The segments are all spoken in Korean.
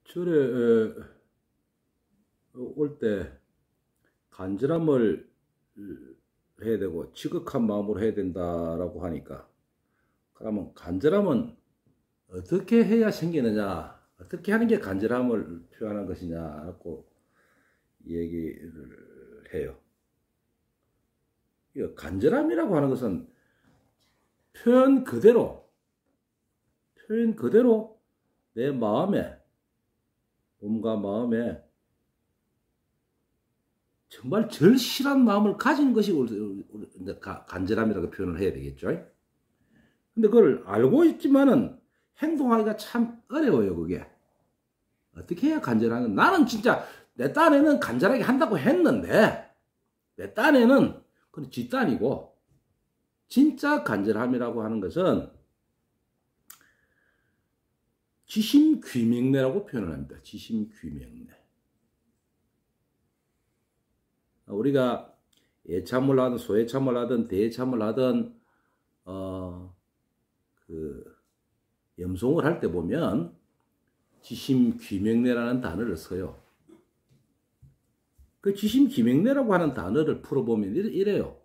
절에 올 때 간절함을 해야 되고 지극한 마음으로 해야 된다라고 하니까, 그러면 간절함은 어떻게 해야 생기느냐, 어떻게 하는 게 간절함을 표현하는 것이냐고 얘기를 해요. 간절함이라고 하는 것은 표현 그대로 내 마음에, 몸과 마음에 정말 절실한 마음을 가진 것이 간절함이라고 표현을 해야 되겠죠. 근데 그걸 알고 있지만은 행동하기가 참 어려워요, 그게. 어떻게 해야 간절한, 나는 진짜 내 딴에는 간절하게 한다고 했는데, 내 딴에는 그건 뒷딴이고, 진짜 간절함이라고 하는 것은 지심귀명례라고 표현을 합니다. 지심귀명례. 우리가 예참을 하든 소예참을 하든 대예참을 하든 염송을 할 때 보면 지심귀명례라는 단어를 써요. 그 지심귀명례라고 하는 단어를 풀어보면 이래요.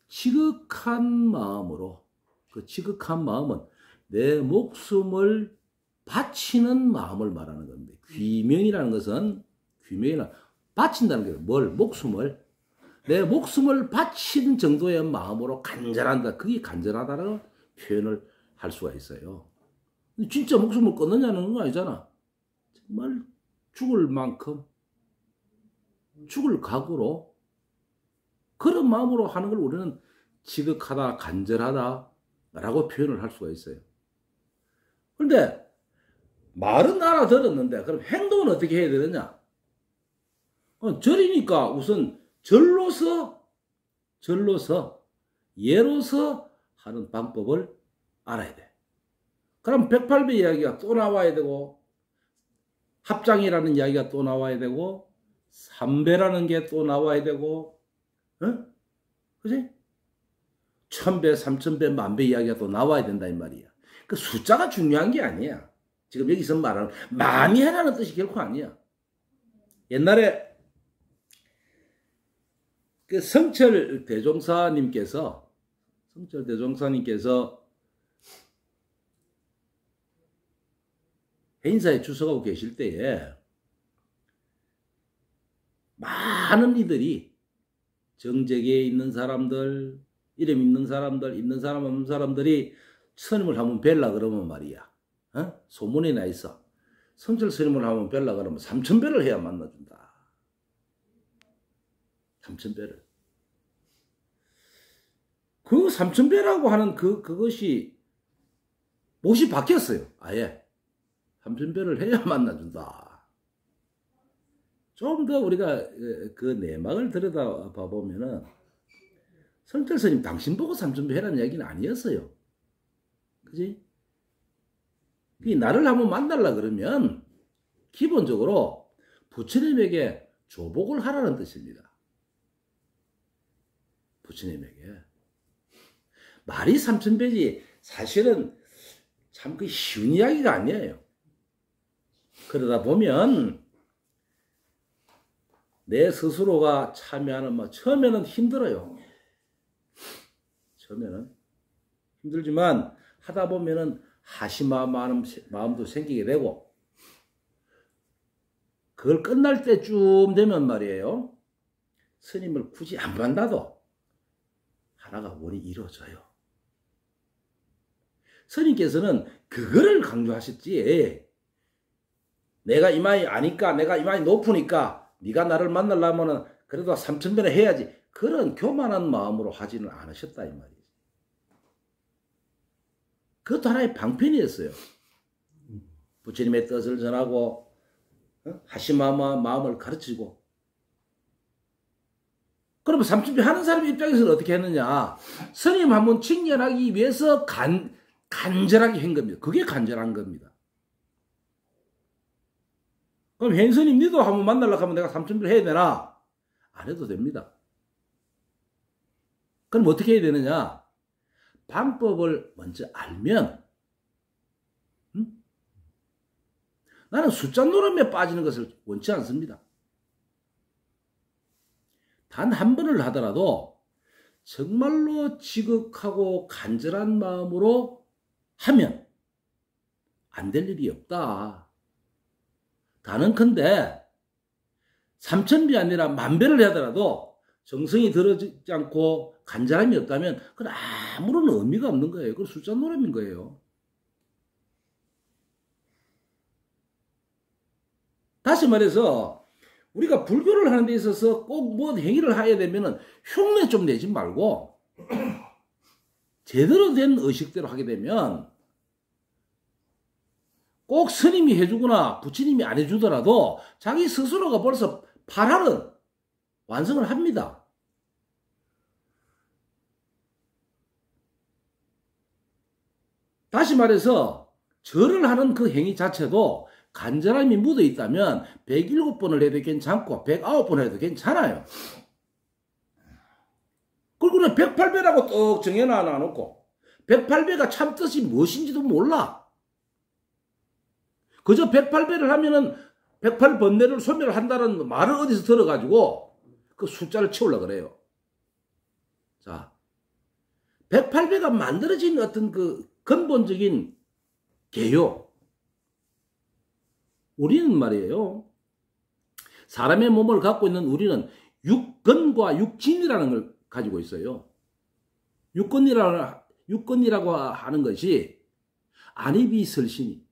지극한 마음으로, 그 지극한 마음은 내 목숨을 바치는 마음을 말하는 겁니다. 귀명이라는 것은, 귀명이란 바친다는 게 뭘? 목숨을. 내 목숨을 바치는 정도의 마음으로 간절한다. 그게 간절하다는 표현을 할 수가 있어요. 진짜 목숨을 끊느냐는 거 아니잖아. 정말 죽을 만큼, 죽을 각오로, 그런 마음으로 하는 걸 우리는 지극하다, 간절하다 라고 표현을 할 수가 있어요. 그런데 말은 알아들었는데 그럼 행동은 어떻게 해야 되느냐? 절이니까 우선 절로서 예로서 하는 방법을 알아야 돼. 그럼 108배 이야기가 또 나와야 되고, 합장이라는 이야기가 또 나와야 되고, 3배라는 게 또 나와야 되고, 그지? 1000배, 3000배, 10,000배 이야기가 또 나와야 된다 이 말이야. 그 숫자가 중요한 게 아니야. 지금 여기서 말하는 많이 해라는 뜻이 결코 아니야. 옛날에 그 성철 대종사님께서 행사에 출석하고 계실 때에 많은 이들이, 정재계에 있는 사람들, 이름 있는 사람들, 있는 사람 없는 사람들이 스님을 한번 뵐라 그러면 말이야, 소문이 나 있어. 성철 스님을 한번 뵐라 그러면 3000배를 해야 만나준다. 3000배를. 그 3000배라고 하는 그것이 못이 바뀌었어요. 아예 3000배를 해야 만나준다. 좀 더 우리가 그 내막을 들여다봐 보면은 성철 스님 당신 보고 3000배 해라는 얘기는 아니었어요. 그지? 나를 한번 만나려 그러면 기본적으로 부처님에게 조복을 하라는 뜻입니다. 부처님에게. 말이 3000배지 사실은 참 그 쉬운 이야기가 아니에요. 그러다 보면 내 스스로가 참여하는, 처음에는 힘들어요. 처음에는 힘들지만 하다 보면은 하심하는 마음도 생기게 되고, 그걸 끝날 때쯤 되면 말이에요, 스님을 굳이 안 만나도 하나가 원이 이루어져요. 스님께서는 그거를 강조하셨지, 내가 이마이 아니까, 내가 이마이 높으니까 네가 나를 만나려면 그래도 3000배는 해야지, 그런 교만한 마음으로 하지는 않으셨다 이 말이지. 그것도 하나의 방편이었어요. 부처님의 뜻을 전하고, 하심하마 마음을 가르치고. 그러면 30배 하는 사람 입장에서는 어떻게 했느냐? 스님 한번 칭찬하기 위해서 간절하게 한 겁니다. 그게 간절한 겁니다. 그럼 현 스님 니도 한번 만나려고 하면 내가 3000배 해야 되나? 안 해도 됩니다. 그럼 어떻게 해야 되느냐? 방법을 먼저 알면, 나는 숫자 노름에 빠지는 것을 원치 않습니다. 단 한 번을 하더라도 정말로 지극하고 간절한 마음으로 하면 안 될 일이 없다. 가능컨대 3,000배 아니라 10,000배를 하더라도 정성이 들어지지 않고 간절함이 없다면 그건 아무런 의미가 없는 거예요. 그건 숫자 노름인 거예요. 다시 말해서 우리가 불교를 하는 데 있어서 꼭 뭐 행위를 하게 되면은 흉내 좀 내지 말고 제대로 된 의식대로 하게 되면 꼭 스님이 해주거나 부처님이 안 해주더라도 자기 스스로가 벌써 8할은 완성을 합니다. 다시 말해서 절을 하는 그 행위 자체도 간절함이 묻어 있다면 107번을 해도 괜찮고 109번을 해도 괜찮아요. 그리고 108배라고 떡 정해놔 놓고 108배가 참 뜻이 무엇인지도 몰라. 그저 108배를 하면은 108번뇌를 소멸한다는 말을 어디서 들어가지고 그 숫자를 채우려고 그래요. 자, 108배가 만들어진 어떤 그 근본적인 개요. 우리는 말이에요. 사람의 몸을 갖고 있는 우리는 육근과 육진이라는 걸 가지고 있어요. 육근이라고 하는 것이 안입이설신이,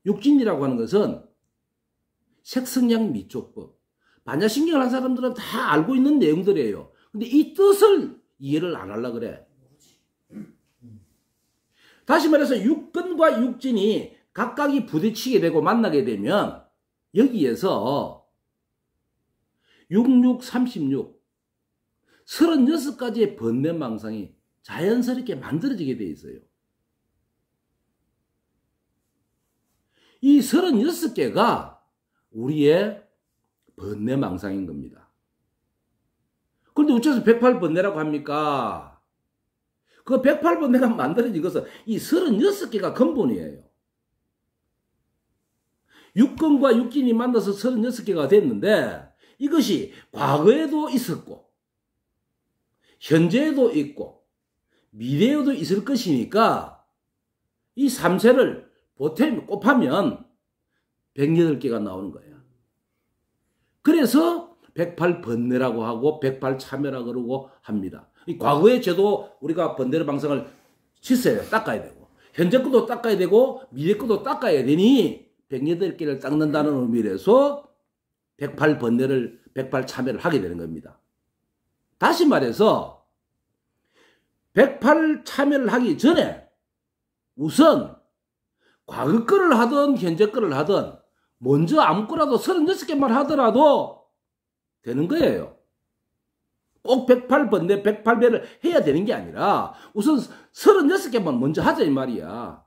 육진이라고 하는 것은 색성양 미촉법. 반야신경을 한 사람들은 다 알고 있는 내용들이에요. 근데 이 뜻을 이해를 안 하려고 그래. 다시 말해서 육근과 육진이 각각이 부딪히게 되고 만나게 되면 여기에서 6636 36가지의 번뇌망상이 자연스럽게 만들어지게 돼 있어요. 이 36개가 우리의 번뇌망상인 겁니다. 그런데 어째서 108번뇌라고 합니까? 그 108번뇌가 만들어진 것은 이 36개가 근본이에요. 육근과 육진이 만나서 36개가 됐는데 이것이 과거에도 있었고 현재에도 있고 미래에도 있을 것이니까 이 3세를 보탬 곱하면 108개가 나오는 거예요. 그래서 108번뇌라고 하고 108참여라고 그러고 합니다. 이 과거의 죄도 우리가 번뇌의 방상을 씻어야 돼요. 닦아야 되고 현재 것도 닦아야 되고 미래 것도 닦아야 되니 108개를 닦는다는 의미에서 108번뇌를 108참여를 하게 되는 겁니다. 다시 말해서 108참여를 하기 전에 우선 과거 거를 하든 현재 거를 하든 먼저 아무거나도 36개만 하더라도 되는 거예요. 꼭 108번뇌 108배를 해야 되는 게 아니라 우선 36개만 먼저 하자 이 말이야.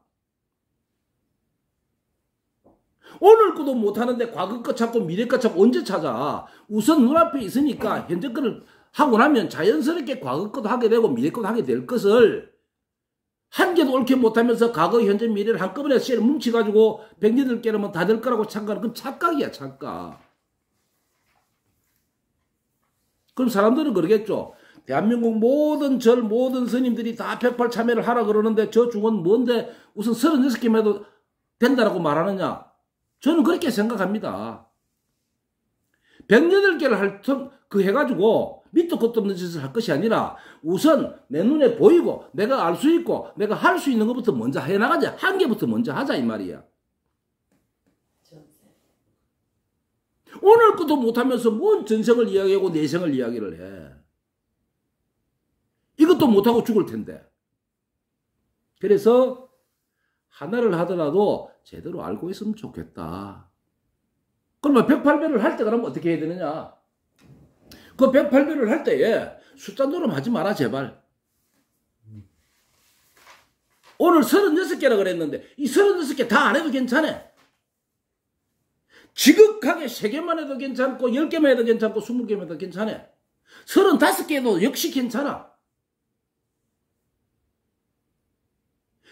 오늘 것도 못하는데 과거 거 찾고 미래 거 찾고 언제 찾아? 우선 눈앞에 있으니까 현재 거를 하고 나면 자연스럽게 과거 것도 하게 되고 미래 것도 하게 될 것을 한 개도 옳게 못하면서 과거, 현재, 미래를 한꺼번에 쇠를 뭉쳐가지고 108개라면 다 될 거라고 착각하는 그건 착각이야, 착각. 그럼 사람들은 그러겠죠. 대한민국 모든 절, 모든 스님들이 다 108참여를 하라 그러는데 저 중은 뭔데 우선 36개만 해도 된다라고 말하느냐? 저는 그렇게 생각합니다. 108개를 해가지고 밑도 끝도 없는 짓을 할 것이 아니라 우선 내 눈에 보이고 내가 알 수 있고 내가 할 수 있는 것부터 먼저 해나가자. 한 개부터 먼저 하자 이 말이야. 오늘 것도 못하면서 뭔 전생을 이야기하고 내생을 이야기를 해. 이것도 못하고 죽을 텐데. 그래서 하나를 하더라도 제대로 알고 있으면 좋겠다. 그러면 108배를 할 때 그러면 어떻게 해야 되느냐? 그 108배를 할 때에 숫자 노름 하지 마라 제발. 오늘 36개라 그랬는데 이 36개 다 안 해도 괜찮아. 지극하게 3개만 해도 괜찮고 10개만 해도 괜찮고 20개만 해도 괜찮아. 35개도 역시 괜찮아.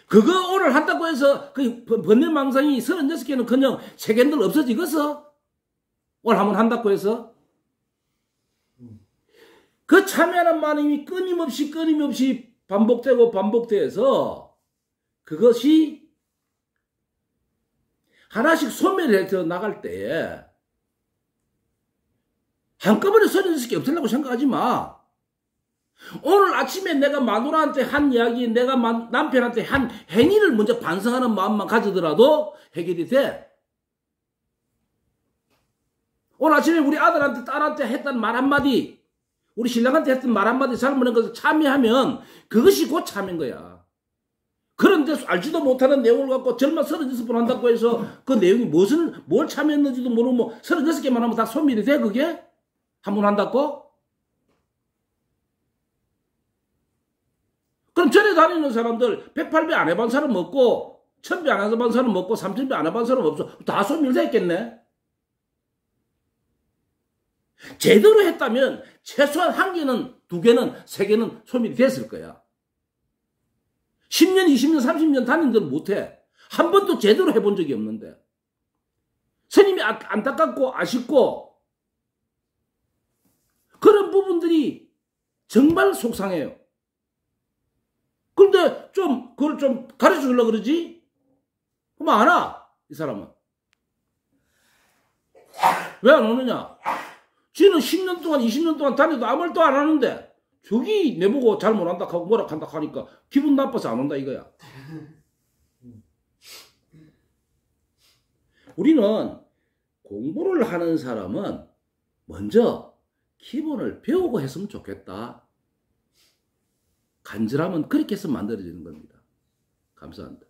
그거 오늘 한다고 해서 그 번뇌망상이 36개는 그냥 세계들 없어지겠어? 오늘 한번 한다고 해서? 그 참여하는 마음이 끊임없이 반복되고 반복돼서 그것이 하나씩 소멸해서 나갈 때에 한꺼번에 36개 없애려고 생각하지 마. 오늘 아침에 내가 마누라한테 한 이야기, 내가 남편한테 한 행위를 먼저 반성하는 마음만 가지더라도 해결이 돼. 오늘 아침에 우리 아들한테, 딸한테 했던 말 한마디, 우리 신랑한테 했던 말 한마디 잘못한 것을 참여하면 그것이 곧 참여인 거야. 그런데 알지도 못하는 내용을 갖고 절만 36번 한다고 해서 그 내용이 뭘 참여했는지도 모르고 뭐 36개만 하면 다 소멸이 돼, 그게? 한 번 한다고? 그럼 전에 다니는 사람들 108배 안 해본 사람 없고 1000배 안 해본 사람 없고 3000배 안 해본 사람 없어. 다 소멸됐겠네. 제대로 했다면 최소한 1개는 2개는 3개는 소멸이 됐을 거야. 10년 20년 30년 다닌 데는 못해. 한 번도 제대로 해본 적이 없는데. 스님이 안타깝고 아쉽고 그런 부분들이 정말 속상해요. 그런데 그걸 좀 가르쳐 주려고 그러지? 그럼 안 와, 이 사람은. 왜 안 오느냐? 지는 10년 동안, 20년 동안 다녀도 아무 말도 안 하는데, 저기 내보고 잘못한다 하고 뭐라 한다 하니까 기분 나빠서 안 온다 이거야. 우리는 공부를 하는 사람은 먼저 기본을 배우고 했으면 좋겠다. 간절하면 그렇게 해서 만들어지는 겁니다. 감사합니다.